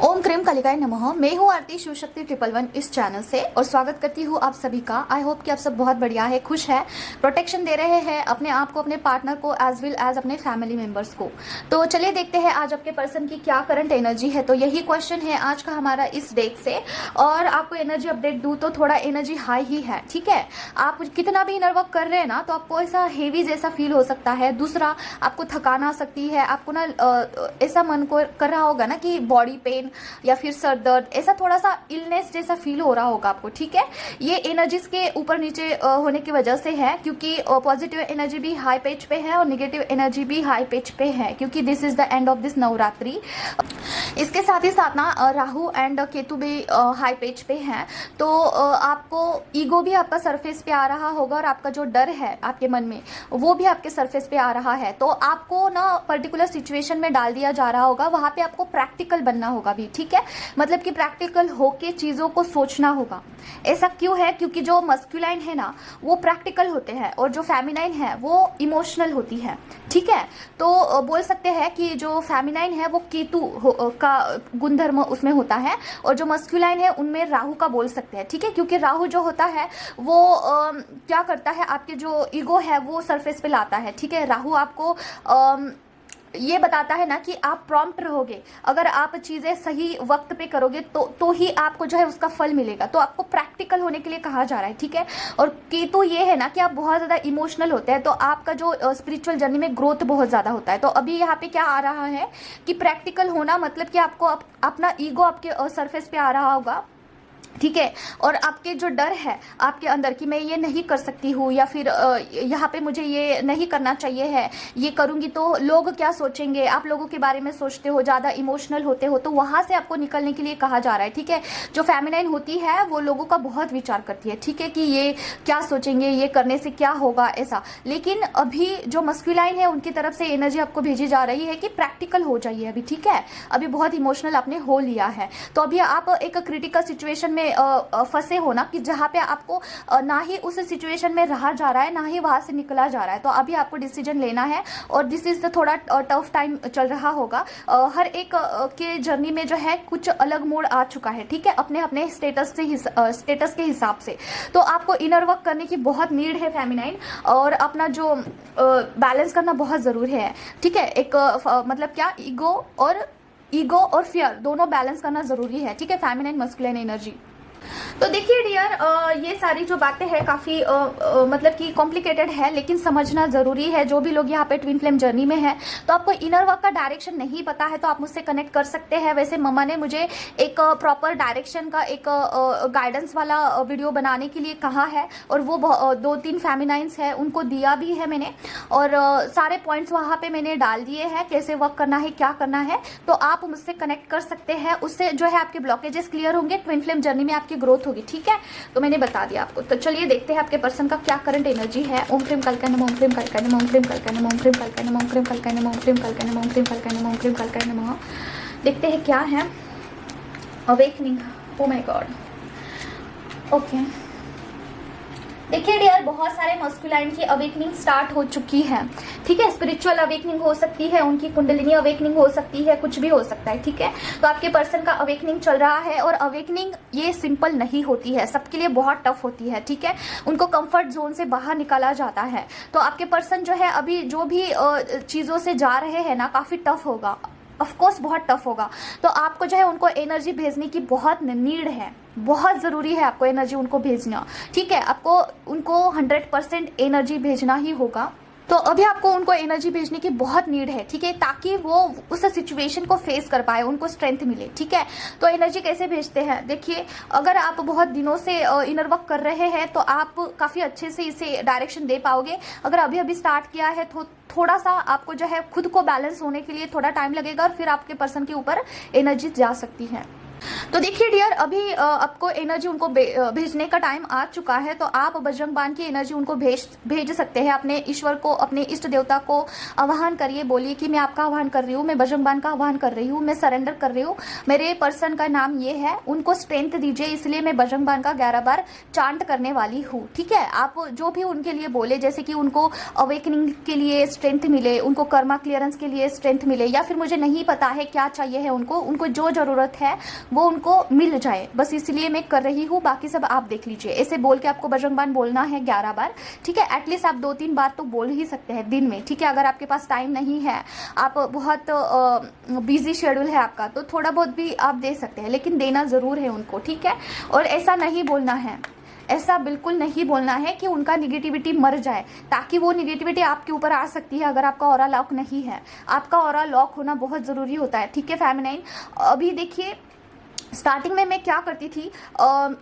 ओम cream कलिकाय नमः। मैं हूँ आरती शिवशक्ति 111 इस चैनल से और स्वागत करती हूँ आप सभी का। आई होप कि आप सब बहुत बढ़िया है, खुश है, प्रोटेक्शन दे रहे हैं अपने आप को, अपने पार्टनर को, एज वेल एज अपने फैमिली मेंबर्स को। तो चलिए देखते हैं आज आपके पर्सन की क्या करंट एनर्जी है। तो यही क्वेश्चन है आज का हमारा इस डेक से, और आपको एनर्जी अपडेट दूँ तो थोड़ा एनर्जी हाई ही है। ठीक है, आप कितना भी इनर वर्क कर रहे हैं ना तो आपको ऐसा हेवी जैसा फील हो सकता है। दूसरा, आपको थकान आ सकती है, आपको ना ऐसा मन को कर रहा होगा ना कि बॉडी पेन या फिर सर दर्द, ऐसा थोड़ा सा इलनेस जैसा फील हो रहा होगा आपको। ठीक है, ये एनर्जीज के ऊपर नीचे होने की वजह से है, क्योंकि पॉजिटिव एनर्जी भी हाई पेज पे है और नेगेटिव एनर्जी भी हाई पेज पे है, क्योंकि this is the end of this Navratri. इसके साथ ही साथ ना राहु एंड केतु भी हाई पेज पे हैं। तो आपको ईगो भी आपका सरफेस पे आ रहा होगा और आपका जो डर है आपके मन में वो भी आपके सरफेस पे आ रहा है। तो आपको ना पर्टिकुलर सिचुएशन में डाल दिया जा रहा होगा, वहां पे आपको प्रैक्टिकल बनना होगा भी। ठीक है, मतलब कि प्रैक्टिकल होके चीजों को सोचना होगा। ऐसा क्यों है? क्योंकि जो मस्कुलाइन है ना वो प्रैक्टिकल होते हैं और जो फेमिनाइन है वो इमोशनल होती है। ठीक है, तो बोल सकते हैं कि जो फेमिनाइन है वो केतु का गुणधर्म उसमें होता है और जो मस्कुलाइन है उनमें राहु का बोल सकते हैं। ठीक है, क्योंकि राहु जो होता है वो क्या करता है, आपके जो ईगो है वो सरफेस पे लाता है। ठीक है, राहु आपको ये बताता है ना कि आप प्रॉम्प्ट रहोगे, अगर आप चीजें सही वक्त पे करोगे तो ही आपको जो है उसका फल मिलेगा। तो आपको प्रैक्टिकल होने के लिए कहा जा रहा है। ठीक है, और केतु ये है ना कि आप बहुत ज्यादा इमोशनल होते हैं, तो आपका जो स्पिरिचुअल जर्नी में ग्रोथ बहुत ज्यादा होता है। तो अभी यहाँ पे क्या आ रहा है कि प्रैक्टिकल होना, मतलब कि आपको अपना ईगो आपके सरफेस पे आ रहा होगा। ठीक है, और आपके जो डर है आपके अंदर कि मैं ये नहीं कर सकती हूँ, या फिर यहाँ पे मुझे ये नहीं करना चाहिए है, ये करूंगी तो लोग क्या सोचेंगे, आप लोगों के बारे में सोचते हो, ज़्यादा इमोशनल होते हो, तो वहाँ से आपको निकलने के लिए कहा जा रहा है। ठीक है, जो फेमिनाइन होती है वो लोगों का बहुत विचार करती है। ठीक है, कि ये क्या सोचेंगे, ये करने से क्या होगा, ऐसा। लेकिन अभी जो मस्कुलाइन है उनकी तरफ से एनर्जी आपको भेजी जा रही है कि प्रैक्टिकल हो जाइए अभी। ठीक है, अभी बहुत इमोशनल आपने हो लिया है, तो अभी आप एक क्रिटिकल सिचुएशन में फंसे हो ना, कि जहां पे आपको ना ही उस सिचुएशन में रहा जा रहा है ना ही वहां से निकला जा रहा है। तो अभी आपको डिसीजन लेना है और दिस इज थोड़ा टफ टाइम चल रहा होगा। हर एक के जर्नी में जो है कुछ अलग मोड़ आ चुका है। ठीक है, अपने अपने स्टेटस के हिसाब से। तो आपको इनर वर्क करने की बहुत नीड है फेमिनाइन, और अपना जो बैलेंस करना बहुत जरूरी है। ठीक है, एक मतलब क्या, ईगो और फियर दोनों बैलेंस करना जरूरी है। ठीक है, फेमिनाइन मस्कुलाइन एनर्जी। तो देखिए डियर, ये सारी जो बातें हैं काफी मतलब कि कॉम्प्लिकेटेड है, लेकिन समझना जरूरी है। जो भी लोग यहाँ पे ट्विन फ्लेम जर्नी में है, तो आपको इनर वर्क का डायरेक्शन नहीं पता है तो आप मुझसे कनेक्ट कर सकते हैं। वैसे मम्मा ने मुझे एक प्रॉपर डायरेक्शन का एक गाइडेंस वाला वीडियो बनाने के लिए कहा है, और वो 2-3 फेमिनाइंस है उनको दिया भी है मैंने, और सारे पॉइंट्स वहाँ पे मैंने डाल दिए हैं, कैसे वर्क करना है, क्या करना है। तो आप मुझसे कनेक्ट कर सकते हैं, उससे जो है आपके ब्लॉकेजेस क्लियर होंगे, ट्विन फ्लेम जर्नी में आपकी ग्रोथ होगी। ठीक है, तो मैंने बता दिया आपको। तो चलिए देखते हैं आपके पर्सन का क्या करंट एनर्जी है। ओम क्रीम कलकाय नमः, ओम क्रीम कलकाय नमः, ओम क्रीम कलकाय नमः, ओम क्रीम कलकाय नमः, ओम क्रीम कलकाय नमः, ओम क्रीम कलकाय नमः, ओम क्रीम कलकाय नमः, ओम क्रीम कलकाय नमः। देखते हैं क्या है awakening. Oh my God. Okay, देखिए डियर, बहुत सारे मस्कुलाइन की अवेकनिंग स्टार्ट हो चुकी है। ठीक है, स्पिरिचुअल अवेकनिंग हो सकती है, उनकी कुंडलिनी अवेकनिंग हो सकती है, कुछ भी हो सकता है। ठीक है, तो आपके पर्सन का अवेकनिंग चल रहा है, और अवेकनिंग ये सिंपल नहीं होती है, सबके लिए बहुत टफ होती है। ठीक है, उनको कंफर्ट जोन से बाहर निकाला जाता है। तो आपके पर्सन जो है अभी जो भी चीजों से जा रहे हैं ना, काफी टफ होगा, ऑफकोर्स बहुत टफ होगा। तो आपको जो है उनको एनर्जी भेजने की बहुत नीड है, बहुत जरूरी है आपको एनर्जी उनको भेजना। ठीक है, आपको उनको 100% एनर्जी भेजना ही होगा। तो अभी आपको उनको एनर्जी भेजने की बहुत नीड है। ठीक है, ताकि वो उस सिचुएशन को फेस कर पाए, उनको स्ट्रेंथ मिले। ठीक है, तो एनर्जी कैसे भेजते हैं, देखिए, अगर आप बहुत दिनों से इनर वर्क कर रहे हैं तो आप काफी अच्छे से इसे डायरेक्शन दे पाओगे। अगर अभी अभी स्टार्ट किया है तो थोड़ा सा आपको जो है खुद को बैलेंस होने के लिए थोड़ा टाइम लगेगा, और फिर आपके पर्सन के ऊपर एनर्जी जा सकती है। तो देखिए डियर, अभी आपको एनर्जी उनको भेजने का टाइम आ चुका है। तो आप बजरंग बाण की एनर्जी उनको भेज सकते हैं। अपने ईश्वर को, अपने इष्ट देवता को आह्वान करिए, बोलिए कि मैं आपका आह्वान कर रही हूँ, मैं बजरंग बाण का आह्वान कर रही हूँ, मैं सरेंडर कर रही हूँ, मेरे पर्सन का नाम ये है, उनको स्ट्रेंथ दीजिए, इसलिए मैं बजरंग बाण का 11 बार चांट करने वाली हूँ। ठीक है, आप जो भी उनके लिए बोले, जैसे कि उनको अवेकनिंग के लिए स्ट्रेंथ मिले, उनको कर्मा क्लियरेंस के लिए स्ट्रेंथ मिले, या फिर मुझे नहीं पता है क्या चाहिए है उनको जो जरूरत है वो उनको मिल जाए, बस इसलिए मैं कर रही हूँ, बाकी सब आप देख लीजिए। ऐसे बोल के आपको बजरंग बाण बोलना है 11 बार। ठीक है, एटलीस्ट आप 2-3 बार तो बोल ही सकते हैं दिन में। ठीक है, अगर आपके पास टाइम नहीं है, आप बहुत बिजी शेड्यूल है आपका, तो थोड़ा बहुत भी आप दे सकते हैं, लेकिन देना जरूर है उनको। ठीक है, और ऐसा नहीं बोलना है, ऐसा बिल्कुल नहीं बोलना है कि उनका निगेटिविटी मर जाए, ताकि वो निगेटिविटी आपके ऊपर आ सकती है अगर आपका ऑरा लॉक नहीं है। आपका ऑरा लॉक होना बहुत ज़रूरी होता है। ठीक है फेमिनाइन, अभी देखिए स्टार्टिंग में मैं क्या करती थी,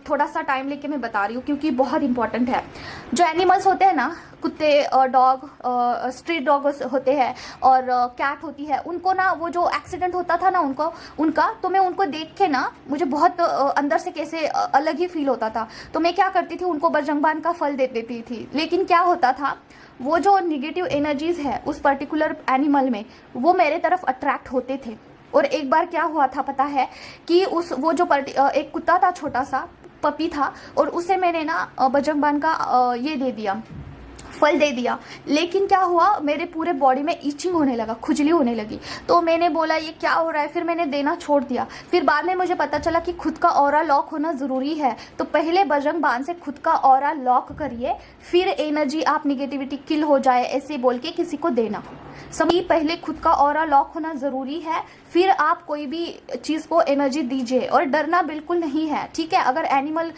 थोड़ा सा टाइम लेके मैं बता रही हूँ क्योंकि बहुत इंपॉर्टेंट है। जो एनिमल्स होते हैं ना, कुत्ते, डॉग, स्ट्रीट डॉग होते हैं और कैट होती है, उनको ना वो जो एक्सीडेंट होता था ना उनका, तो मैं उनको देख के ना मुझे बहुत अंदर से कैसे अलग ही फील होता था। तो मैं क्या करती थी, उनको बजरंग बाण का फल दे देती थी। लेकिन क्या होता था, वो जो निगेटिव एनर्जीज है उस पर्टिकुलर एनिमल में, वो मेरे तरफ अट्रैक्ट होते थे। और एक बार क्या हुआ था पता है कि वो जो एक कुत्ता था, छोटा सा पपी था, और उसे मैंने ना बजरंग बाण का ये दे दिया, फल दे दिया। लेकिन क्या हुआ, मेरे पूरे बॉडी में इचिंग होने लगा, खुजली होने लगी। तो मैंने बोला ये क्या हो रहा है, फिर मैंने देना छोड़ दिया। फिर बाद में मुझे पता चला कि खुद का ऑरा लॉक होना ज़रूरी है। तो पहले बजरंग बाण से खुद का ऑरा लॉक करिए, फिर एनर्जी आप निगेटिविटी किल हो जाए ऐसे बोल के किसी को देना। समझिए, पहले खुद का ऑरा लॉक होना ज़रूरी है, फिर आप कोई भी चीज़ को एनर्जी दीजिए। और डरना बिल्कुल नहीं है। ठीक है, अगर एनिमल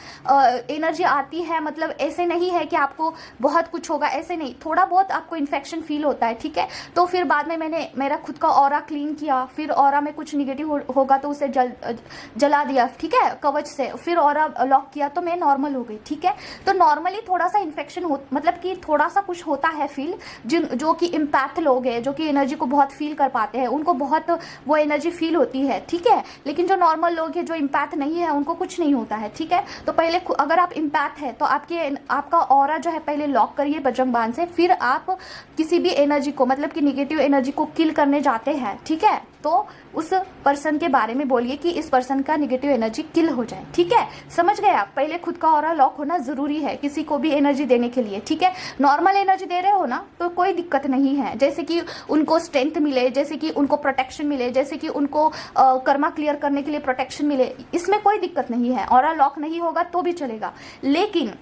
एनर्जी आती है, मतलब ऐसे नहीं है कि आपको बहुत कुछ होगा, ऐसे नहीं, थोड़ा बहुत आपको इन्फेक्शन फील होता है। ठीक है, तो फिर बाद में मैंने मेरा खुद का ऑरा क्लीन किया, फिर ऑरा में कुछ निगेटिव होगा तो उसे जला दिया। ठीक है, कवच से, फिर ऑरा लॉक किया तो मैं नॉर्मल हो गई। ठीक है, तो नॉर्मली थोड़ा सा इन्फेक्शन मतलब कि थोड़ा सा कुछ होता है फील, जो कि इम्पैथ लोग हैं, जो कि एनर्जी को बहुत फील कर पाते हैं, उनको बहुत वो एनर्जी फील होती है। ठीक है, लेकिन जो नॉर्मल लोग हैं, जो इम्पैथ नहीं है, उनको कुछ नहीं होता है। ठीक है, तो पहले अगर आप इम्पैथ है तो आपका ऑरा जो है पहले लॉक करिए बजरंग बाण से, फिर आप किसी भी एनर्जी को, मतलब कि निगेटिव एनर्जी को किल करने जाते हैं। ठीक है, तो उस पर्सन के बारे में बोलिए कि इस पर्सन का निगेटिव एनर्जी किल हो जाए। ठीक है, समझ गए आप? पहले खुद का ऑरा लॉक होना जरूरी है किसी को भी एनर्जी देने के लिए। ठीक है, नॉर्मल एनर्जी दे रहे हो ना तो कोई दिक्कत नहीं है, जैसे कि उनको स्ट्रेंथ मिले, जैसे कि उनको प्रोटेक्शन मिले, जैसे कि उनको कर्मा क्लियर करने के लिए प्रोटेक्शन मिले, इसमें कोई दिक्कत नहीं है। ऑरा लॉक नहीं होगा तो भी चलेगा, लेकिन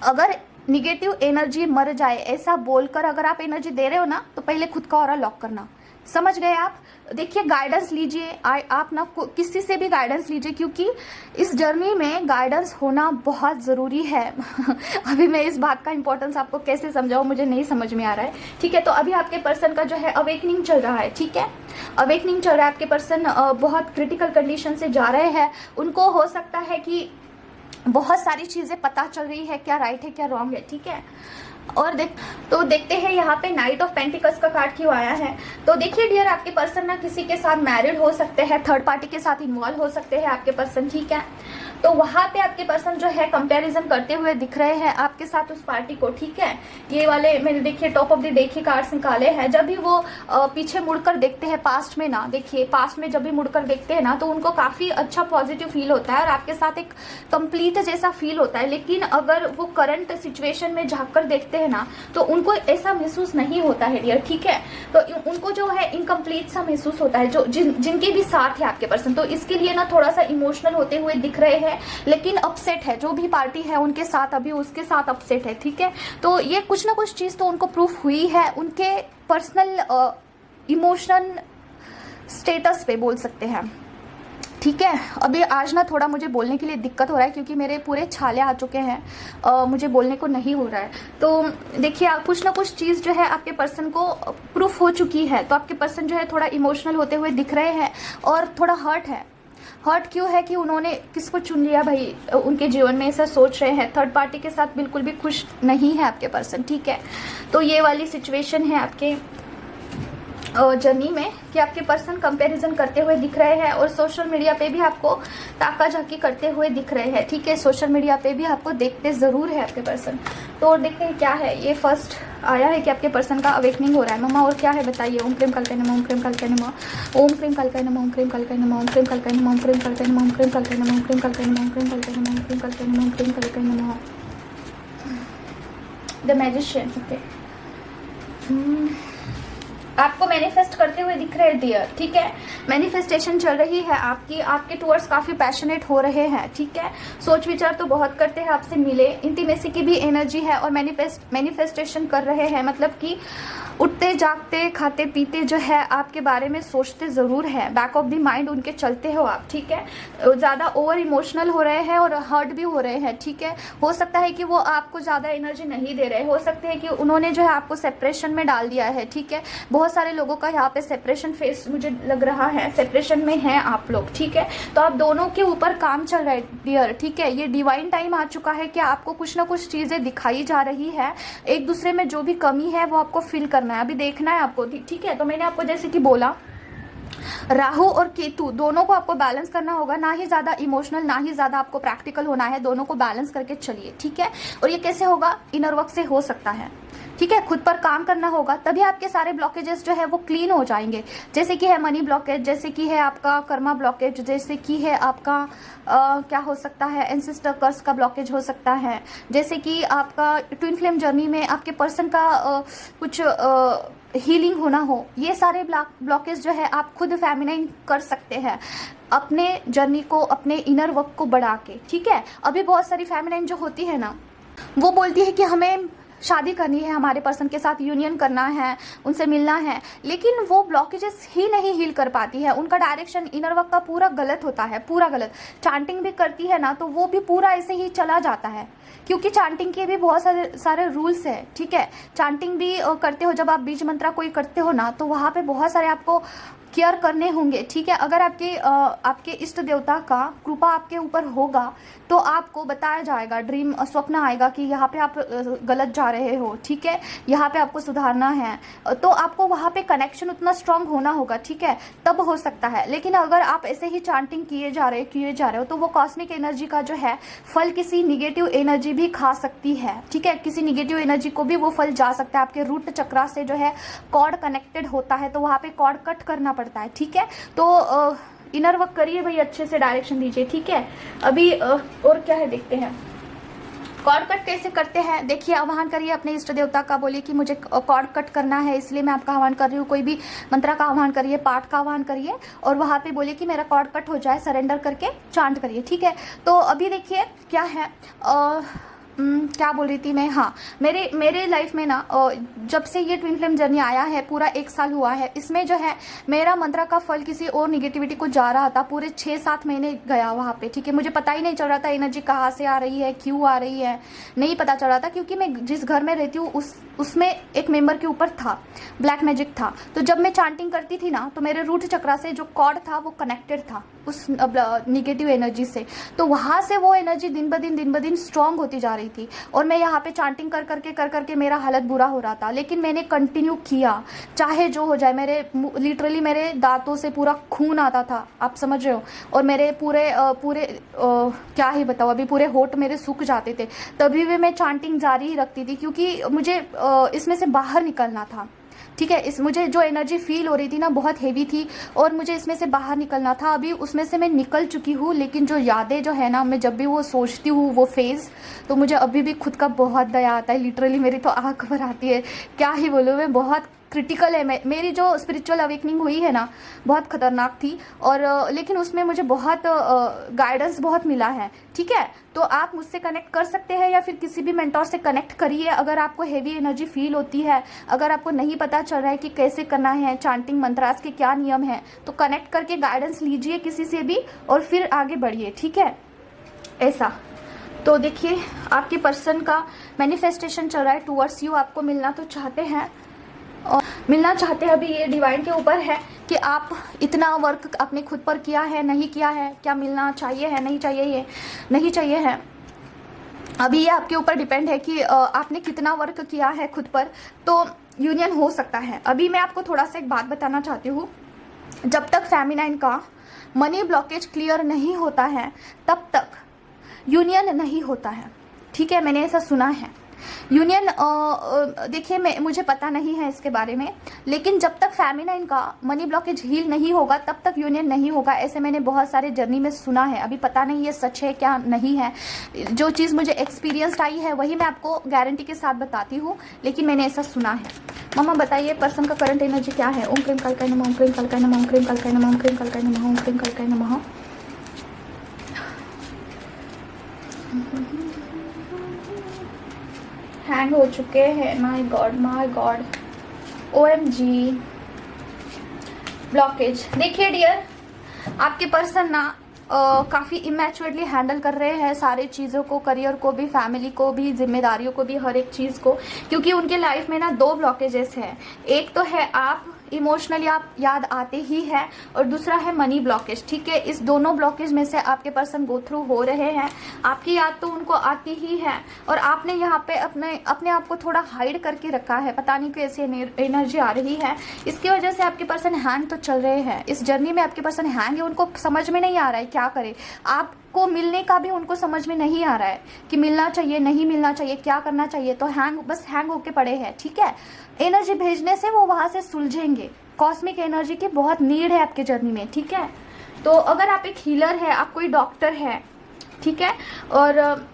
अगर निगेटिव एनर्जी मर जाए ऐसा बोलकर अगर आप एनर्जी दे रहे हो ना, तो पहले खुद का ऑरा लॉक करना। समझ गए आप? देखिए, गाइडेंस लीजिए, आप ना किसी से भी गाइडेंस लीजिए, क्योंकि इस जर्नी में गाइडेंस होना बहुत ज़रूरी है। अभी मैं इस बात का इंपॉर्टेंस आपको कैसे समझाऊं, मुझे नहीं समझ में आ रहा है। ठीक है, तो अभी आपके पर्सन का जो है अवेकनिंग चल रहा है। ठीक है, अवेकनिंग चल रहा है, आपके पर्सन बहुत क्रिटिकल कंडीशन से जा रहे हैं। उनको हो सकता है कि बहुत सारी चीज़ें पता चल रही है, क्या राइट है क्या रॉन्ग है। ठीक है, और देखते हैं यहाँ पे नाइट ऑफ पेंटिकल्स का कार्ड क्यों आया है। तो देखिए डियर, आपके पर्सन ना किसी के साथ मैरिड हो सकते हैं, थर्ड पार्टी के साथ इन्वॉल्व हो सकते हैं आपके पर्सन। ठीक है, तो वहां पे आपके पर्सन जो है कंपैरिजन करते हुए दिख रहे हैं आपके साथ उस पार्टी को। ठीक है, ये वाले मैंने देखिए टॉप ऑफ द डेक के कार्ड्स निकाले हैं। जब भी वो पीछे मुड़कर देखते हैं पास्ट में ना, देखिए पास्ट में जब भी मुड़कर देखते हैं ना, तो उनको काफी अच्छा पॉजिटिव फील होता है और आपके साथ एक कंप्लीट जैसा फील होता है। लेकिन अगर वो करंट सिचुएशन में झांक देखते हैं ना, तो उनको ऐसा महसूस नहीं होता है डियर। ठीक है, तो उनको जो है इनकम्प्लीट सा महसूस होता है, जो जिनके भी साथ है आपके पर्सन। तो इसके लिए ना थोड़ा सा इमोशनल होते हुए दिख रहे हैं, लेकिन अपसेट है। जो भी पार्टी है उनके साथ अभी उसके साथ अपसेट है। ठीक है, तो ये कुछ ना कुछ चीज तो उनको प्रूफ हुई है उनके पर्सनल इमोशनल स्टेटस पे बोल सकते हैं। ठीक है, अभी आज ना थोड़ा मुझे बोलने के लिए दिक्कत हो रहा है क्योंकि मेरे पूरे छाले आ चुके हैं, मुझे बोलने को नहीं हो रहा है। तो देखिए, कुछ ना कुछ चीज़ जो है आपके पर्सन को प्रूफ हो चुकी है, तो आपके पर्सन जो है थोड़ा इमोशनल होते हुए दिख रहे हैं और थोड़ा हर्ट है। हर्ट क्यों है कि उन्होंने किसको चुन लिया भाई उनके जीवन में, ऐसा सोच रहे हैं। थर्ड पार्टी के साथ बिल्कुल भी खुश नहीं है आपके पर्सन। ठीक है, तो ये वाली सिचुएशन है आपके जर्नी में कि आपके पर्सन कंपैरिजन करते हुए दिख रहे हैं और सोशल मीडिया पे भी आपको ताका झाकी करते हुए दिख रहे हैं। ठीक है, सोशल मीडिया पे भी आपको देखते ज़रूर है आपके पर्सन। तो और देखते हैं क्या है। ये फर्स्ट आया है कि आपके पर्सन का अवेकनिंग हो रहा है। मम्मा और क्या है बताइए। ओम क्रीम कलकय नमः, ओम क्रीम कलकय नमः, ओम क्रीम कलकय नमः, ओम क्रीम कलकय नमः, ओम क्रीम कलकय नमः, ओम क्रीम कलकय नमः, ओम क्रीम कलकय नमः, ओम क्रीम कलकय नमः, ओम क्रीम कलकय नमः, ओम क्रीम कलकय नमः, ओम क्रीम कलकय नमः। The magician. ओके, आपको मैनिफेस्ट करते हुए दिख रहे हैं डियर। ठीक है, मैनिफेस्टेशन चल रही है आपकी, आपके टूवर्ड्स काफी पैशनेट हो रहे हैं। ठीक है, सोच विचार तो बहुत करते हैं आपसे मिले, इंटीमेसी की भी एनर्जी है और मैनिफेस्टेशन कर रहे हैं। मतलब कि उठते जागते खाते पीते जो है आपके बारे में सोचते ज़रूर है, बैक ऑफ द माइंड उनके चलते हो आप। ठीक है, ज़्यादा ओवर इमोशनल हो रहे हैं और हर्ट भी हो रहे हैं। ठीक है, हो सकता है कि वो आपको ज़्यादा एनर्जी नहीं दे रहे, हो सकते हैं कि उन्होंने जो है आपको सेपरेशन में डाल दिया है। ठीक है, बहुत सारे लोगों का यहाँ पे सेपरेशन फेस मुझे लग रहा है, सेपरेशन में हैं आप लोग। ठीक है, तो आप दोनों के ऊपर काम चल रहा है डियर। ठीक है, ये डिवाइन टाइम आ चुका है कि आपको कुछ ना कुछ चीज़ें दिखाई जा रही है, एक दूसरे में जो भी कमी है वो आपको फील करना है, अभी देखना है आपको। ठीक है, तो मैंने आपको जैसे कि बोला राहु और केतु दोनों को आपको बैलेंस करना होगा, ना ही ज्यादा इमोशनल ना ही ज्यादा आपको प्रैक्टिकल होना है, दोनों को बैलेंस करके चलिए। ठीक है, और ये कैसे होगा, इनर वर्क से हो सकता है। ठीक है, खुद पर काम करना होगा, तभी आपके सारे ब्लॉकेजेस जो है वो क्लीन हो जाएंगे। जैसे कि है मनी ब्लॉकेज, जैसे कि है आपका कर्मा ब्लॉकेज, जैसे कि है आपका क्या हो सकता है, एंसेस्टर कर्स का ब्लॉकेज हो सकता है, जैसे कि आपका ट्विन फ्लेम जर्नी में आपके पर्सन का कुछ हीलिंग होना हो। ये सारे ब्लॉकेज जो है आप खुद फेमिनाइन कर सकते हैं अपने जर्नी को, अपने इनर वर्क को बढ़ा के। ठीक है, अभी बहुत सारी फेमिनाइन जो होती है ना, वो बोलती है कि हमें शादी करनी है, हमारे पर्सन के साथ यूनियन करना है, उनसे मिलना है, लेकिन वो ब्लॉकेजेस ही नहीं हील कर पाती है। उनका डायरेक्शन इनर वर्क का पूरा गलत होता है, पूरा गलत। चांटिंग भी करती है ना, तो वो भी पूरा ऐसे ही चला जाता है, क्योंकि चांटिंग के भी बहुत सारे रूल्स है। ठीक है, चांटिंग भी करते हो, जब आप बीज मंत्रा कोई करते हो ना, तो वहाँ पे बहुत सारे आपको केयर करने होंगे। ठीक है, अगर आपके इष्ट देवता का कृपा आपके ऊपर होगा तो आपको बताया जाएगा, ड्रीम स्वप्न आएगा कि यहाँ पे आप गलत जा रहे हो। ठीक है, यहाँ पे आपको सुधारना है, तो आपको वहाँ पे कनेक्शन उतना स्ट्रांग होना होगा। ठीक है, तब हो सकता है। लेकिन अगर आप ऐसे ही चांटिंग किए जा रहे हो तो वो कॉस्मिक एनर्जी का जो है फल किसी निगेटिव एनर्जी भी खा सकती है। ठीक है, किसी निगेटिव एनर्जी को भी वो फल जा सकता है। आपके रूट चक्रा से जो है कॉर्ड कनेक्टेड होता है, तो वहाँ पे कॉर्ड कट करना पड़ता है। ठीक है, तो इनर वर्क करिए भाई, अच्छे से डायरेक्शन दीजिए। ठीक है, अभी और क्या है देखते हैं। कॉर्ड कट कैसे करते हैं देखिए, आह्वान करिए अपने इष्ट देवता का, बोलिए कि मुझे कॉर्ड कट करना है, इसलिए मैं आपका आह्वान कर रही हूँ। कोई भी मंत्र का आह्वान करिए, पाठ का आह्वान करिए और वहाँ पे बोलिए कि मेरा कॉर्ड कट हो जाए, सरेंडर करके चांट करिए। ठीक है, तो अभी देखिए क्या है, क्या बोल रही थी मैं, हाँ, मेरे लाइफ में ना जब से ये ट्विन फ्लेम जर्नी आया है, पूरा 1 साल हुआ है, इसमें जो है मेरा मंत्रा का फल किसी और निगेटिविटी को जा रहा था। पूरे 6-7 महीने गया वहाँ पे। ठीक है, मुझे पता ही नहीं चल रहा था एनर्जी कहाँ से आ रही है, क्यों आ रही है, नहीं पता चल रहा था, क्योंकि मैं जिस घर में रहती हूँ उसमें एक मेंबर के ऊपर था, ब्लैक मैजिक था। तो जब मैं चांटिंग करती थी ना, तो मेरे रूट चक्रा से जो कॉर्ड था वो कनेक्टेड था उस निगेटिव एनर्जी से, तो वहाँ से वो एनर्जी दिन ब दिन स्ट्रांग होती जा रही थी और मैं यहाँ पे चांटिंग कर करके मेरा हालत बुरा हो रहा था। लेकिन मैंने कंटिन्यू किया, चाहे जो हो जाए। मेरे लिटरली मेरे दांतों से पूरा खून आता था, आप समझ रहे हो, और मेरे पूरे क्या ही बताओ, अभी पूरे होठ मेरे सूख जाते थे, तभी भी मैं चांटिंग जारी ही रखती थी, क्योंकि मुझे इसमें से बाहर निकलना था। ठीक है, मुझे जो एनर्जी फील हो रही थी ना, बहुत हेवी थी और मुझे इसमें से बाहर निकलना था। अभी उसमें से मैं निकल चुकी हूँ, लेकिन जो यादें जो है ना, मैं जब भी वो सोचती हूँ वो फेज़, तो मुझे अभी भी खुद का बहुत दया आता है। लिटरली मेरी तो आँख भर आती है, क्या ही बोलूँ मैं, बहुत क्रिटिकल है। मेरी जो स्पिरिचुअल अवेकनिंग हुई है ना, बहुत खतरनाक थी, और लेकिन उसमें मुझे बहुत गाइडेंस बहुत मिला है। ठीक है, तो आप मुझसे कनेक्ट कर सकते हैं या फिर किसी भी मेंटोर से कनेक्ट करिए अगर आपको हेवी एनर्जी फील होती है, अगर आपको नहीं पता चल रहा है कि कैसे करना है, चांटिंग मंत्रास के क्या नियम हैं, तो कनेक्ट करके गाइडेंस लीजिए किसी से भी और फिर आगे बढ़िए। ठीक है, ऐसा। तो देखिए, आपके पर्सन का मैनिफेस्टेशन चल रहा है टूवर्ड्स यू, आपको मिलना तो चाहते हैं और मिलना चाहते हैं। अभी ये डिवाइन के ऊपर है कि आप इतना वर्क अपने खुद पर किया है, नहीं किया है, क्या मिलना चाहिए है, नहीं चाहिए, ये नहीं चाहिए है। अभी ये आपके ऊपर डिपेंड है कि आपने कितना वर्क किया है खुद पर। तो यूनियन हो सकता है। अभी मैं आपको थोड़ा सा एक बात बताना चाहती हूँ, जब तक फेमिनाइन का मनी ब्लॉकेज क्लियर नहीं होता है तब तक यूनियन नहीं होता है, ठीक है। मैंने ऐसा सुना है। यूनियन देखिए मुझे पता नहीं है इसके बारे में, लेकिन जब तक फेमिनाइन का मनी ब्लॉकेज हील नहीं होगा तब तक यूनियन नहीं होगा, ऐसे मैंने बहुत सारे जर्नी में सुना है। अभी पता नहीं ये सच है क्या नहीं है, जो चीज़ मुझे एक्सपीरियंस आई है वही मैं आपको गारंटी के साथ बताती हूँ, लेकिन मैंने ऐसा सुना है। मम्मा बताइए पर्सन का करंट एनर्जी क्या है। ओम क्रीम कल्काय नमः, ओम क्रीम कल्काय नमः, ओम क्रीम कल्काय नमः, ओम क्रीम कल्काय नमः, ओम क्रीम कल्काय नमः। हैंग हो चुके हैं, माय गॉड, OMG ब्लॉकेज। देखिए डियर, आपके पर्सन ना काफ़ी इमैच्योरली हैंडल कर रहे हैं सारे चीज़ों को, करियर को भी, फैमिली को भी, जिम्मेदारियों को भी, हर एक चीज़ को, क्योंकि उनके लाइफ में ना 2 ब्लॉकेजेस हैं। एक तो है आप इमोशनली आप याद आते ही है, और दूसरा है मनी ब्लॉकेज, ठीक है। इस दोनों ब्लॉकेज में से आपके पर्सन गो थ्रू हो रहे हैं। आपकी याद तो उनको आती ही है, और आपने यहाँ पे अपने आप को थोड़ा हाइड करके रखा है, पता नहीं कैसी एनर्जी आ रही है। इसकी वजह से आपके पर्सन हैंग तो चल रहे हैं इस जर्नी में। आपके पर्सन हैंग है, उनको समझ में नहीं आ रहा है क्या करे। आपको मिलने का भी उनको समझ में नहीं आ रहा है कि मिलना चाहिए नहीं मिलना चाहिए, क्या करना चाहिए, तो बस हैंग होके पड़े हैं, ठीक है। एनर्जी भेजने से वो वहां से सुलझेंगे। कॉस्मिक एनर्जी की बहुत नीड है आपके जर्नी में, ठीक है। तो अगर आप एक हीलर है, आप कोई डॉक्टर है, ठीक है, और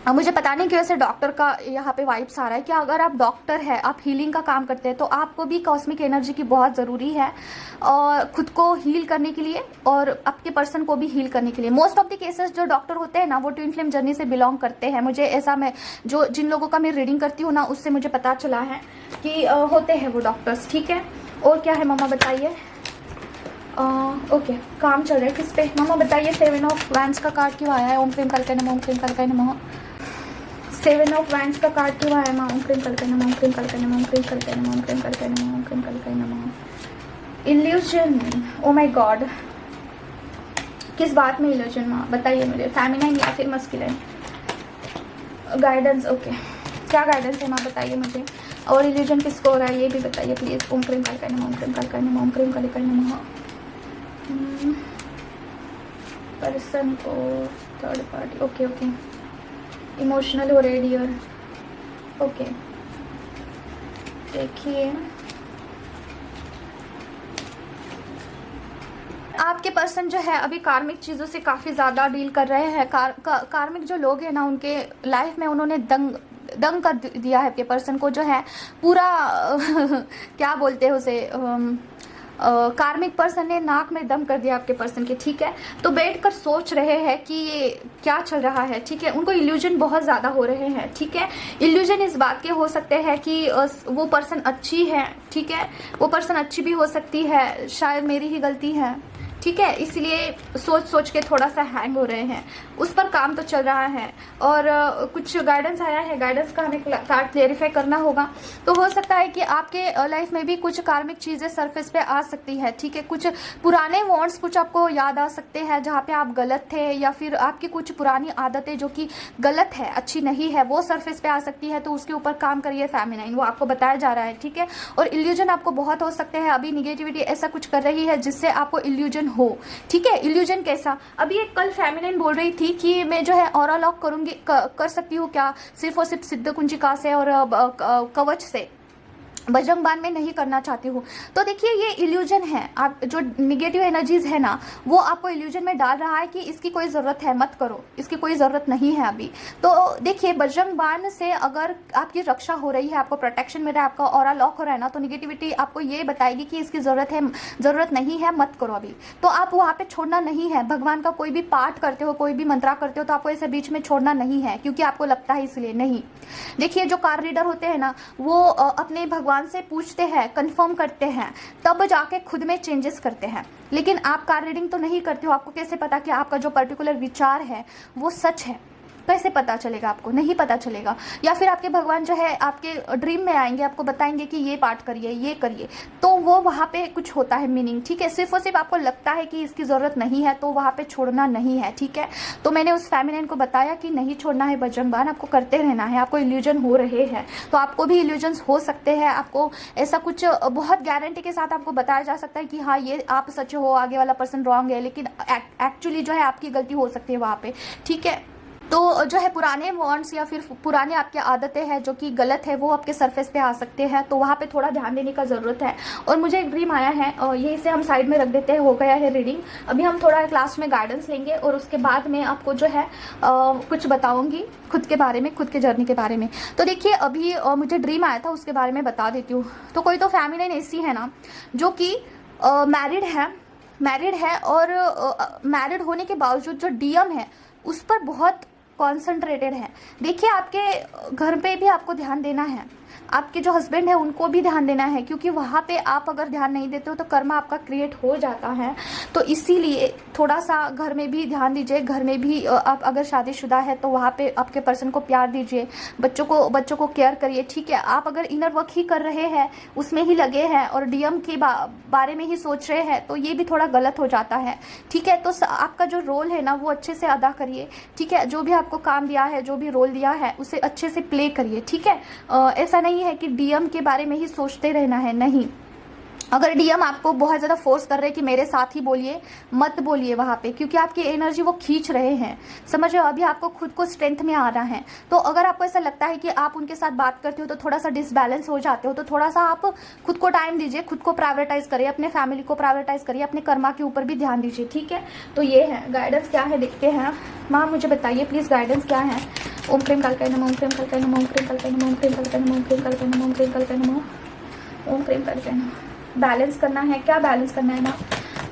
मुझे पता नहीं क्यों ऐसे डॉक्टर का यहाँ पे वाइब्स आ रहा है कि अगर आप डॉक्टर है, आप हीलिंग का काम करते हैं, तो आपको भी कॉस्मिक एनर्जी की बहुत ज़रूरी है, और खुद को हील करने के लिए और आपके पर्सन को भी हील करने के लिए। मोस्ट ऑफ द केसेस जो डॉक्टर होते हैं ना, वो ट्विन फ्लेम जर्नी से बिलोंग करते हैं। मुझे ऐसा, मैं जिन लोगों का मैं रीडिंग करती हूँ ना, उससे मुझे पता चला है कि होते हैं वो डॉक्टर्स, ठीक है। और क्या है मम्मा बताइए। ओके, काम चल रहा है किस पे मम्मा बताइए। 7 ऑफ वैंड्स का कार्ड क्यों आया है। ओम क्रीम कल्काय नमः, ओम क्रीम कल्काय नमः। 7 ऑफ वैंड्स का कार्ड क्यों आया है। ओम क्रीम कल्काय नमः, ओम क्रीम कल्काय नमः, ओम क्रीम कल्काय नमः, ओम क्रीम कल्काय नमः, ओम क्रीम कल्काय नमः। इल्यूजन, ओ माय गॉड, किस बात में इल्यूजन माँ बताइए मुझे। फेमिनाइन या फिर मस्कुलिन। गाइडेंस, ओके, क्या गाइडेंस है माँ बताइए मुझे। और इल्यूजन किसको हो रहा है ये भी बताइए प्लीज। ओम क्रीम कल्काय नमः, ओम क्रीम कल्काय नमः, ओम क्रीम कल्काय नमः। पर्सन को third party, okay okay, emotional हो रहे डियर, ओके। देखिए आपके पर्सन जो है अभी कार्मिक चीज़ों से काफ़ी ज़्यादा डील कर रहे हैं। कार्मिक जो लोग हैं ना, उनके लाइफ में उन्होंने दंग कर दिया है आपके पर्सन को, जो है पूरा क्या बोलते हैं उसे, कार्मिक पर्सन ने नाक में दम कर दिया आपके पर्सन के, ठीक है। तो बैठकर सोच रहे हैं कि ये क्या चल रहा है, ठीक है। उनको इल्यूजन बहुत ज़्यादा हो रहे हैं, ठीक है। इल्यूजन इस बात के हो सकते हैं कि वो पर्सन अच्छी है, ठीक है, वो पर्सन अच्छी भी हो सकती है, शायद मेरी ही गलती है, ठीक है, इसलिए सोच सोच के थोड़ा सा हैंग हो रहे हैं। उस पर काम तो चल रहा है, और कुछ गाइडेंस आया है, गाइडेंस का हमें कार्ड क्लेरिफाई करना होगा। तो हो सकता है कि आपके लाइफ में भी कुछ कार्मिक चीज़ें सरफेस पे आ सकती है, ठीक है। कुछ पुराने वॉन्ट्स कुछ आपको याद आ सकते हैं जहाँ पे आप गलत थे, या फिर आपकी कुछ पुरानी आदतें जो कि गलत है, अच्छी नहीं है, वो सरफेस पे आ सकती है। तो उसके ऊपर काम करिए फेमिनाइन, वो आपको बताया जा रहा है, ठीक है। और इल्यूजन आपको बहुत हो सकते हैं, अभी निगेटिविटी ऐसा कुछ कर रही है जिससे आपको इल्यूजन हो, ठीक है। इल्यूजन कैसा, अभी एक कल फेमिनाइन बोल रही थी कि मैं जो है ऑरा लॉक करूंगी, कर सकती हूँ क्या, सिर्फ और सिर्फ सिद्ध कुंजिका से और कवच से, बजरंग बाण में नहीं करना चाहती हूँ। तो देखिए ये इल्यूजन है, आप जो निगेटिव एनर्जीज है ना, वो आपको इल्यूजन में डाल रहा है कि इसकी कोई ज़रूरत है, मत करो, इसकी कोई ज़रूरत नहीं है अभी। तो देखिए बजरंग बाण से अगर आपकी रक्षा हो रही है, आपको प्रोटेक्शन मिल रहा है, आपका ऑरा लॉक हो रहा है ना, तो निगेटिविटी आपको ये बताएगी कि इसकी ज़रूरत नहीं है, मत करो अभी। तो आप वहाँ पर छोड़ना नहीं है। भगवान का कोई भी पाठ करते हो, कोई भी मंत्रा करते हो, तो आपको ऐसे बीच में छोड़ना नहीं है, क्योंकि आपको लगता है इसलिए नहीं। देखिए जो कार्ड रीडर होते हैं ना, वो अपने भगवान से पूछते हैं, कंफर्म करते हैं, तब जाके खुद में चेंजेस करते हैं। लेकिन आप कार्ड रीडिंग तो नहीं करते हो, आपको कैसे पता कि आपका जो पर्टिकुलर विचार है वो सच है, कैसे पता चलेगा आपको? नहीं पता चलेगा। या फिर आपके भगवान जो है आपके ड्रीम में आएंगे, आपको बताएंगे कि ये पाठ करिए, ये करिए, तो वो वहाँ पे कुछ होता है मीनिंग, ठीक है। सिर्फ और सिर्फ आपको लगता है कि इसकी ज़रूरत नहीं है तो वहाँ पे छोड़ना नहीं है, ठीक है। तो मैंने उस फेमिनिन को बताया कि नहीं छोड़ना है बजरंग, आपको करते रहना है। आपको इल्यूजन हो रहे हैं तो आपको भी इल्यूजन्स हो सकते हैं। आपको ऐसा कुछ बहुत गारंटी के साथ आपको बताया जा सकता है कि हाँ ये आप सच हो, आगे वाला पर्सन रॉन्ग है, लेकिन एक्चुअली जो है आपकी गलती हो सकती है वहाँ पे, ठीक है। तो जो है पुराने वॉन्ट्स या फिर पुराने आपकी आदतें हैं जो कि गलत है वो आपके सरफेस पे आ सकते हैं, तो वहाँ पे थोड़ा ध्यान देने का ज़रूरत है। और मुझे एक ड्रीम आया है और ये इसे हम साइड में रख देते हैं, हो गया है रीडिंग। अभी हम थोड़ा क्लास में गाइडेंस लेंगे और उसके बाद में आपको जो है कुछ बताऊँगी खुद के बारे में, खुद के जर्नी के बारे में। तो देखिए अभी मुझे ड्रीम आया था, उसके बारे में बता देती हूँ। तो कोई तो फेमिनिन ऐसी है ना जो कि मैरिड है और मैरिड होने के बावजूद जो डीएम है उस पर बहुत कॉन्सेंट्रेटेड है। देखिए आपके घर पे भी आपको ध्यान देना है, आपके जो हस्बैंड है उनको भी ध्यान देना है, क्योंकि वहाँ पे आप अगर ध्यान नहीं देते हो तो कर्मा आपका क्रिएट हो जाता है। तो इसीलिए थोड़ा सा घर में भी ध्यान दीजिए। घर में भी आप अगर शादीशुदा है तो वहाँ पे आपके पर्सन को प्यार दीजिए, बच्चों को केयर करिए, ठीक है। आप अगर इनर वर्क ही कर रहे हैं, उसमें ही लगे हैं और डीएम के बारे में ही सोच रहे हैं तो ये भी थोड़ा गलत हो जाता है, ठीक है। तो आपका जो रोल है ना वो अच्छे से अदा करिए, ठीक है। जो भी आपको काम दिया है, जो भी रोल दिया है उसे अच्छे से प्ले करिए, ठीक है। ऐसा नहीं है कि डीएम के बारे में ही सोचते रहना है, नहीं। अगर डीएम आपको बहुत ज़्यादा फोर्स कर रहे हैं कि मेरे साथ ही बोलिए, मत बोलिए वहाँ पे, क्योंकि आपकी एनर्जी वो खींच रहे हैं, समझ रहे हो। अभी आपको खुद को स्ट्रेंथ में आना है, तो अगर आपको ऐसा लगता है कि आप उनके साथ बात करते हो तो थोड़ा सा डिसबैलेंस हो जाते हो, तो थोड़ा सा आप खुद को टाइम दीजिए, खुद को प्रायोरिटाइज करिए, अपने फैमिली को प्रायोरिटाइज करिए, अपने कर्मा के ऊपर भी ध्यान दीजिए, ठीक है। तो ये है गाइडेंस, क्या है देखते हैं। माँ मुझे बताइए प्लीज़ गाइडेंस क्या है। ओम प्रेम कालकाय नमः, ओम प्रेम कालकाय नमः, ओम प्रेम कालकाय नमः, ओम प्रेम कालकाय नमः, ओम प्रेम कालकाय नमः, ओम प्रेम कालकाय नमः, ओम प्रेम कालकाय नमः। बैलेंस करना है, क्या बैलेंस करना है ना।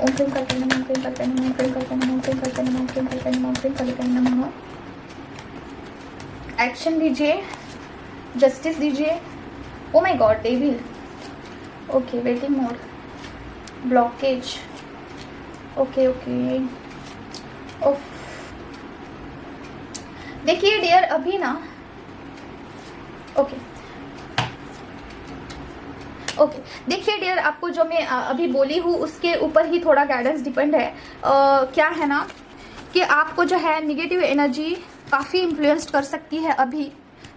ओम प्रेम कालकाय नमः, ओम प्रेम कालकाय नमः, ओम प्रेम कालकाय नमः, ओम प्रेम कालकाय नमः, ओम प्रेम कालकाय नमः, ओम प्रेम कालकाय नमः। एक्शन दीजिए, जस्टिस दीजिए। Oh my God devil, okay waiting mode, blockage, okay okay. देखिए डियर अभी ना, ओके देखिए डियर, आपको जो मैं अभी बोली हूँ उसके ऊपर ही थोड़ा गाइडेंस डिपेंड है। क्या है ना कि आपको जो है निगेटिव एनर्जी काफ़ी इन्फ्लुएंस कर सकती है। अभी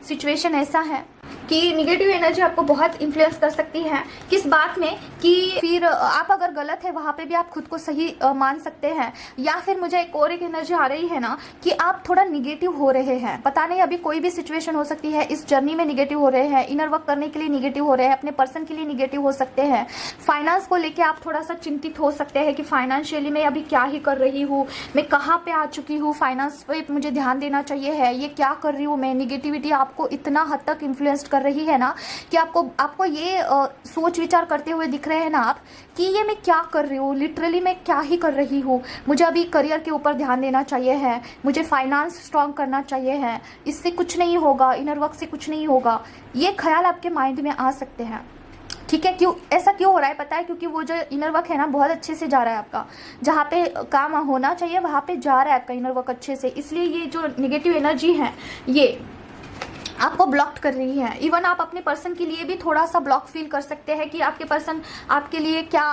सिचुएशन ऐसा है कि निगेटिव एनर्जी आपको बहुत इन्फ्लुएंस कर सकती है। किस बात में कि फिर आप अगर गलत है वहाँ पे भी आप खुद को सही मान सकते हैं, या फिर मुझे एक एनर्जी आ रही है ना कि आप थोड़ा निगेटिव हो रहे हैं। पता नहीं, अभी कोई भी सिचुएशन हो सकती है, इस जर्नी में निगेटिव हो रहे हैं, इनर वर्क करने के लिए निगेटिव हो रहे हैं, अपने पर्सन के लिए निगेटिव हो सकते हैं। फाइनेंस को लेकर आप थोड़ा सा चिंतित हो सकते हैं कि फाइनेंशियली मैं अभी क्या ही कर रही हूँ, मैं कहाँ पे आ चुकी हूँ, फाइनेंस पे मुझे ध्यान देना चाहिए है, ये क्या कर रही हूँ मैं। निगेटिविटी आपको इतना हद तक इन्फ्लुएंस कर रही है ना कि आपको ये सोच विचार करते हुए दिख रहे हैं ना आप कि ये मैं क्या कर रही हूँ, लिटरली मैं क्या ही कर रही हूँ, मुझे अभी करियर के ऊपर ध्यान देना चाहिए है, मुझे फाइनेंस स्ट्रॉन्ग करना चाहिए है, इससे कुछ नहीं होगा, इनर वर्क से कुछ नहीं होगा। ये ख्याल आपके माइंड में आ सकते हैं, ठीक है। क्यों ऐसा क्यों हो रहा है पता है, क्योंकि वो जो इनर वर्क है ना बहुत अच्छे से जा रहा है आपका, जहाँ पे काम होना चाहिए वहाँ पे जा रहा है आपका इनर वर्क अच्छे से। इसलिए ये जो निगेटिव एनर्जी है ये आपको ब्लॉक कर रही है। इवन आप अपने पर्सन के लिए भी थोड़ा सा ब्लॉक फील कर सकते हैं कि आपके पर्सन आपके लिए क्या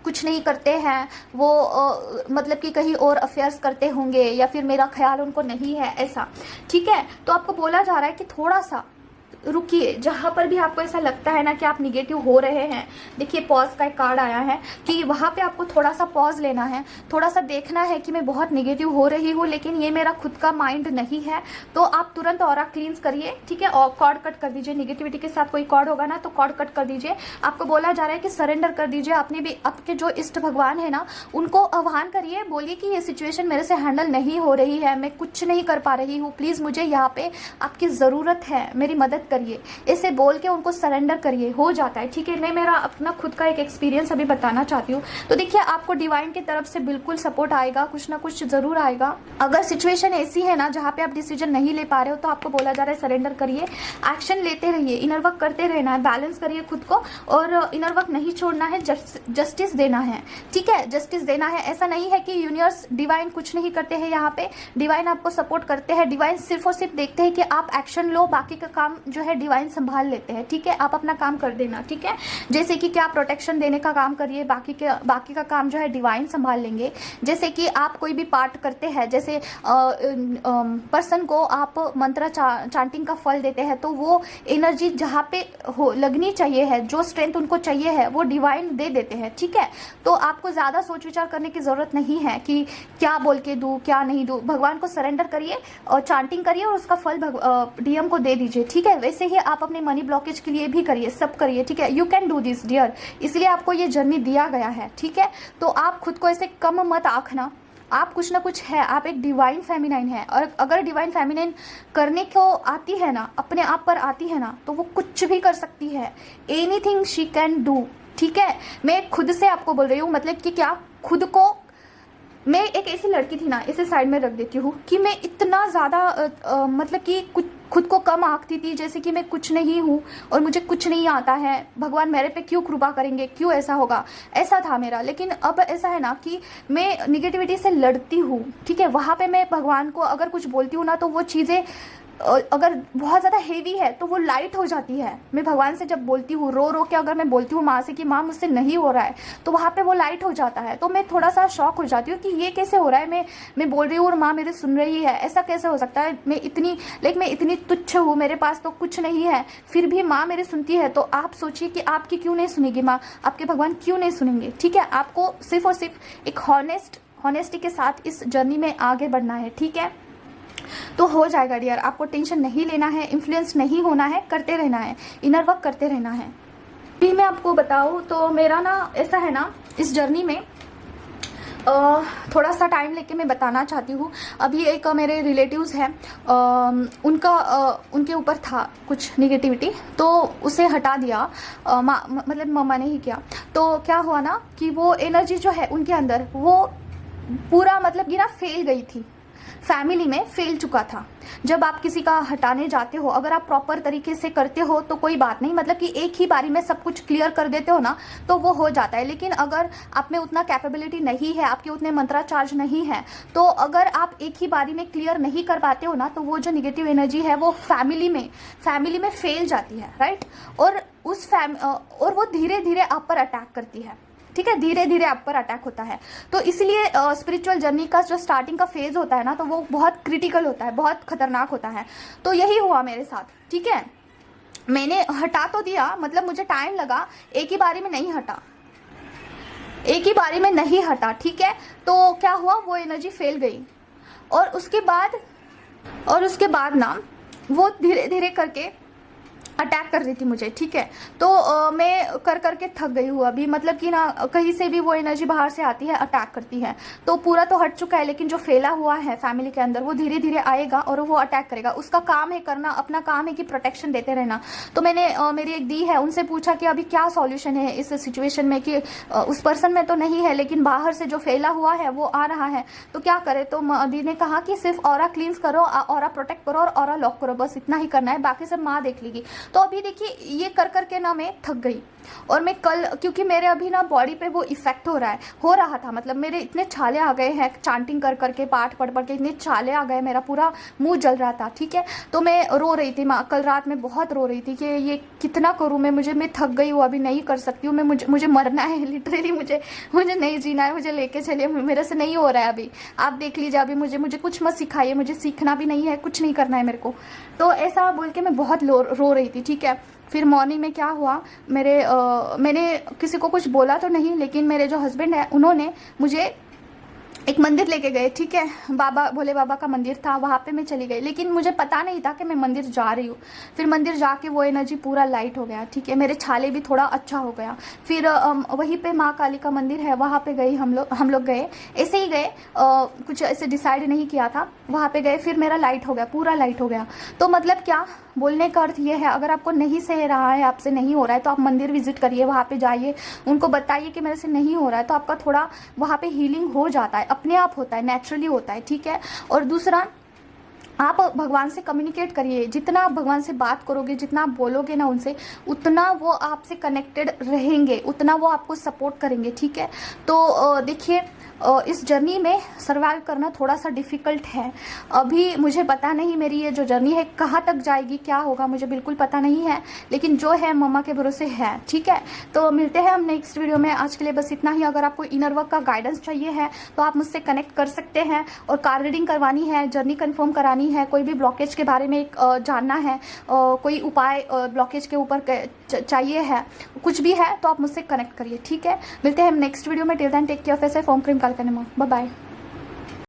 कुछ नहीं करते हैं, वो मतलब कि कहीं और अफेयर्स करते होंगे, या फिर मेरा ख्याल उनको नहीं है, ऐसा, ठीक है। तो आपको बोला जा रहा है कि थोड़ा सा रुकिए, जहाँ पर भी आपको ऐसा लगता है ना कि आप निगेटिव हो रहे हैं। देखिए पॉज का एक कार्ड आया है कि वहाँ पे आपको थोड़ा सा पॉज लेना है, थोड़ा सा देखना है कि मैं बहुत निगेटिव हो रही हूँ लेकिन ये मेरा खुद का माइंड नहीं है। तो आप तुरंत ऑरा क्लींस करिए, ठीक है, और कॉर्ड कट कर दीजिए। निगेटिविटी के साथ कोई कॉर्ड होगा ना तो कॉर्ड कट कर दीजिए। आपको बोला जा रहा है कि सरेंडर कर दीजिए, अपने भी आपके जो इष्ट भगवान है ना उनको आह्वान करिए, बोलिए कि ये सिचुएशन मेरे से हैंडल नहीं हो रही है, मैं कुछ नहीं कर पा रही हूँ, प्लीज़ मुझे यहाँ पे आपकी ज़रूरत है, मेरी मदद मदद करिए, ऐसे बोल के उनको सरेंडर करिए, हो जाता है। ठीक है, मैं मेरा अपना खुद का एक एक्सपीरियंस अभी बताना चाहती हूँ। तो देखिए, आपको डिवाइन की तरफ से बिल्कुल सपोर्ट आएगा, कुछ ना कुछ जरूर आएगा। अगर सिचुएशन ऐसी है ना जहाँ पे आप डिसीजन नहीं ले पा रहे हो, तो आपको बोला जा रहा है सरेंडर करिए, एक्शन लेते रहिए, इनर वर्क करते रहना है, बैलेंस करिए खुद को, और इनर वर्क नहीं छोड़ना है, जस्टिस देना है। ठीक है, जस्टिस देना है। ऐसा नहीं है कि यूनिवर्स डिवाइन कुछ नहीं करते हैं, यहाँ पे डिवाइन आपको सपोर्ट करते हैं। डिवाइन सिर्फ और सिर्फ देखते हैं कि आप एक्शन लो, बाकी का काम जो है डिवाइन संभाल लेते हैं। ठीक है, आप अपना काम कर देना। ठीक है, जैसे कि क्या प्रोटेक्शन देने का काम करिए, बाकी का काम जो है डिवाइन संभाल लेंगे। जैसे कि आप कोई भी पार्ट करते हैं, जैसे पर्सन को आप मंत्र चांटिंग का फल देते हैं, तो वो एनर्जी जहाँ पे हो लगनी चाहिए है, जो स्ट्रेंथ उनको चाहिए है, वो डिवाइन दे देते हैं। ठीक है, तो आपको ज़्यादा सोच विचार करने की ज़रूरत नहीं है कि क्या बोल के दूँ, क्या नहीं दूँ। भगवान को सरेंडर करिए और चांटिंग करिए और उसका फल डीएम को दे दीजिए। ठीक है, वैसे ही आप अपने मनी ब्लॉकेज के लिए भी करिए, सब करिए। ठीक है, you can do this dear, इसलिए आपको ये जर्नी दिया गया है। ठीक है, तो आप खुद को ऐसे कम मत आंकना, आप कुछ ना कुछ है, आप एक डिवाइन फेमिनाइन है। और अगर डिवाइन फेमिनाइन करने को आती है ना, अपने आप पर आती है ना, तो वो कुछ भी कर सकती है, एनीथिंग शी कैन डू। ठीक है, मैं खुद से आपको बोल रही हूँ, मतलब कि क्या खुद को, मैं एक ऐसी लड़की थी ना, इसे साइड में रख देती हूँ, कि मैं इतना ज़्यादा मतलब कि कुछ खुद को कम आंकती थी, जैसे कि मैं कुछ नहीं हूँ और मुझे कुछ नहीं आता है, भगवान मेरे पे क्यों कृपा करेंगे, क्यों ऐसा होगा, ऐसा था मेरा। लेकिन अब ऐसा है ना कि मैं निगेटिविटी से लड़ती हूँ। ठीक है, वहाँ पे मैं भगवान को अगर कुछ बोलती हूँ ना, तो वो चीज़ें अगर बहुत ज़्यादा हेवी है तो वो लाइट हो जाती है। मैं भगवान से जब बोलती हूँ, रो रो के अगर मैं बोलती हूँ माँ से कि माँ मुझसे नहीं हो रहा है, तो वहाँ पे वो लाइट हो जाता है। तो मैं थोड़ा सा शॉक हो जाती हूँ कि ये कैसे हो रहा है, मैं बोल रही हूँ और माँ मेरे सुन रही है, ऐसा कैसे हो सकता है। मैं इतनी तुच्छ हूँ, मेरे पास तो कुछ नहीं है, फिर भी माँ मेरी सुनती है। तो आप सोचिए कि आपकी क्यों नहीं सुनेगी माँ, आपके भगवान क्यों नहीं सुनेंगे। ठीक है, आपको सिर्फ और सिर्फ एक हॉनेस्टी के साथ इस जर्नी में आगे बढ़ना है। ठीक है, तो हो जाएगा डियर, आपको टेंशन नहीं लेना है, इन्फ्लुएंस नहीं होना है, करते रहना है, इनर वर्क करते रहना है। भी मैं आपको बताऊँ तो मेरा ना ऐसा है ना, इस जर्नी में थोड़ा सा टाइम लेके मैं बताना चाहती हूँ। अभी एक मेरे रिलेटिव्स हैं, उनके ऊपर था कुछ निगेटिविटी, तो उसे हटा दिया, मतलब मम्मा ने ही किया। तो क्या हुआ ना कि वो एनर्जी जो है उनके अंदर, वो पूरा मतलब कि ना फेल गई थी, फैमिली में फेल चुका था। जब आप किसी का हटाने जाते हो, अगर आप प्रॉपर तरीके से करते हो तो कोई बात नहीं, मतलब कि एक ही बारी में सब कुछ क्लियर कर देते हो ना, तो वो हो जाता है। लेकिन अगर आप में उतना कैपेबिलिटी नहीं है, आपके उतने मंत्रा चार्ज नहीं है, तो अगर आप एक ही बारी में क्लियर नहीं कर पाते हो ना, तो वो जो निगेटिव एनर्जी है वो फैमिली में फेल जाती है, राइट। और और वो धीरे धीरे आप पर अटैक करती है। ठीक है, धीरे धीरे आप पर अटैक होता है। तो इसलिए स्पिरिचुअल जर्नी का जो स्टार्टिंग का फेज होता है ना, तो वो बहुत क्रिटिकल होता है, बहुत खतरनाक होता है। तो यही हुआ मेरे साथ। ठीक है, मैंने हटा तो दिया, मतलब मुझे टाइम लगा, एक ही बारी में नहीं हटा। ठीक है, तो क्या हुआ, वो एनर्जी फेल गई, और उसके बाद ना वो धीरे धीरे करके अटैक कर रही थी मुझे। ठीक है, तो मैं कर करके थक गई हूँ अभी, मतलब कि ना कहीं से भी वो एनर्जी बाहर से आती है, अटैक करती है। तो पूरा तो हट चुका है, लेकिन जो फैला हुआ है फैमिली के अंदर, वो धीरे धीरे आएगा और वो अटैक करेगा। उसका काम है करना, अपना काम है कि प्रोटेक्शन देते रहना। तो मैंने मेरी एक दी है, उनसे पूछा कि अभी क्या सॉल्यूशन है इस सिचुएशन में, कि उस पर्सन में तो नहीं है, लेकिन बाहर से जो फैला हुआ है वो आ रहा है, तो क्या करे। तो दी ने कहा कि सिर्फ ऑरा क्लींस करो, ऑरा प्रोटेक्ट करो और ऑरा लॉक करो, बस इतना ही करना है, बाकी सब माँ देख लेगी। तो अभी देखिए, ये कर करके ना मैं थक गई, और मैं कल, क्योंकि मेरे अभी ना बॉडी पे वो इफेक्ट हो रहा था, मतलब मेरे इतने छाले आ गए हैं, चांटिंग कर करके, पाठ पढ़ पढ़ के इतने छाले आ गए, मेरा पूरा मुंह जल रहा था। ठीक है, तो मैं रो रही थी, कल रात में बहुत रो रही थी कि ये कितना करूँ मैं थक गई हूँ, अभी नहीं कर सकती हूँ, मुझे मरना है, लिटरली मुझे नहीं जीना है, मुझे लेके चलिए, मेरे से नहीं हो रहा है अभी, आप देख लीजिए, अभी मुझे कुछ मत सिखाइए, मुझे सीखना भी नहीं है, कुछ नहीं करना है मेरे को। तो ऐसा बोल के मैं बहुत रो रही थी। ठीक है, फिर मॉर्निंग में क्या हुआ, मैंने किसी को कुछ बोला तो नहीं, लेकिन मेरे जो हस्बैंड है उन्होंने मुझे एक मंदिर लेके गए, ठीक है, बाबा भोले बाबा का मंदिर था, वहाँ पे मैं चली गई, लेकिन मुझे पता नहीं था कि मैं मंदिर जा रही हूँ। फिर मंदिर जाके वो एनर्जी पूरा लाइट हो गया, ठीक है, मेरे छाले भी थोड़ा अच्छा हो गया। फिर वहीं पे माँ काली का मंदिर है, वहाँ पे गई हम लोग गए, ऐसे ही गए, कुछ ऐसे डिसाइड नहीं किया था, वहाँ पे गए, फिर मेरा लाइट हो गया, पूरा लाइट हो गया। तो मतलब क्या बोलने का अर्थ ये है, अगर आपको नहीं सह रहा है, आपसे नहीं हो रहा है, तो आप मंदिर विजिट करिए, वहाँ पे जाइए, उनको बताइए कि मेरे से नहीं हो रहा है, तो आपका थोड़ा वहाँ पे हीलिंग हो जाता है, अपने आप होता है, नेचुरली होता है, ठीक है। और दूसरा, आप भगवान से कम्युनिकेट करिए, जितना आप भगवान से बात करोगे, जितना आप बोलोगे ना उनसे, उतना वो आपसे कनेक्टेड रहेंगे, उतना वो आपको सपोर्ट करेंगे, ठीक है। तो देखिए, इस जर्नी में सर्वाइव करना थोड़ा सा डिफ़िकल्ट है। अभी मुझे पता नहीं मेरी ये जो जर्नी है कहाँ तक जाएगी, क्या होगा, मुझे बिल्कुल पता नहीं है, लेकिन जो है मम्मा के भरोसे है, ठीक है। तो मिलते हैं हम नेक्स्ट वीडियो में, आज के लिए बस इतना ही। अगर आपको इनर वर्क का गाइडेंस चाहिए है तो आप मुझसे कनेक्ट कर सकते हैं, और कार्ड रीडिंग करवानी है, जर्नी कन्फर्म करानी है, कोई भी ब्लॉकेज के बारे में जानना है, कोई उपाय ब्लॉकेज के ऊपर चाहिए है, कुछ भी है, तो आप मुझसे कनेक्ट करिए, ठीक है। मिलते हैं हम नेक्स्ट वीडियो में। Till then take care of yourself. ओम क्रीम कालका नमः। Bye bye.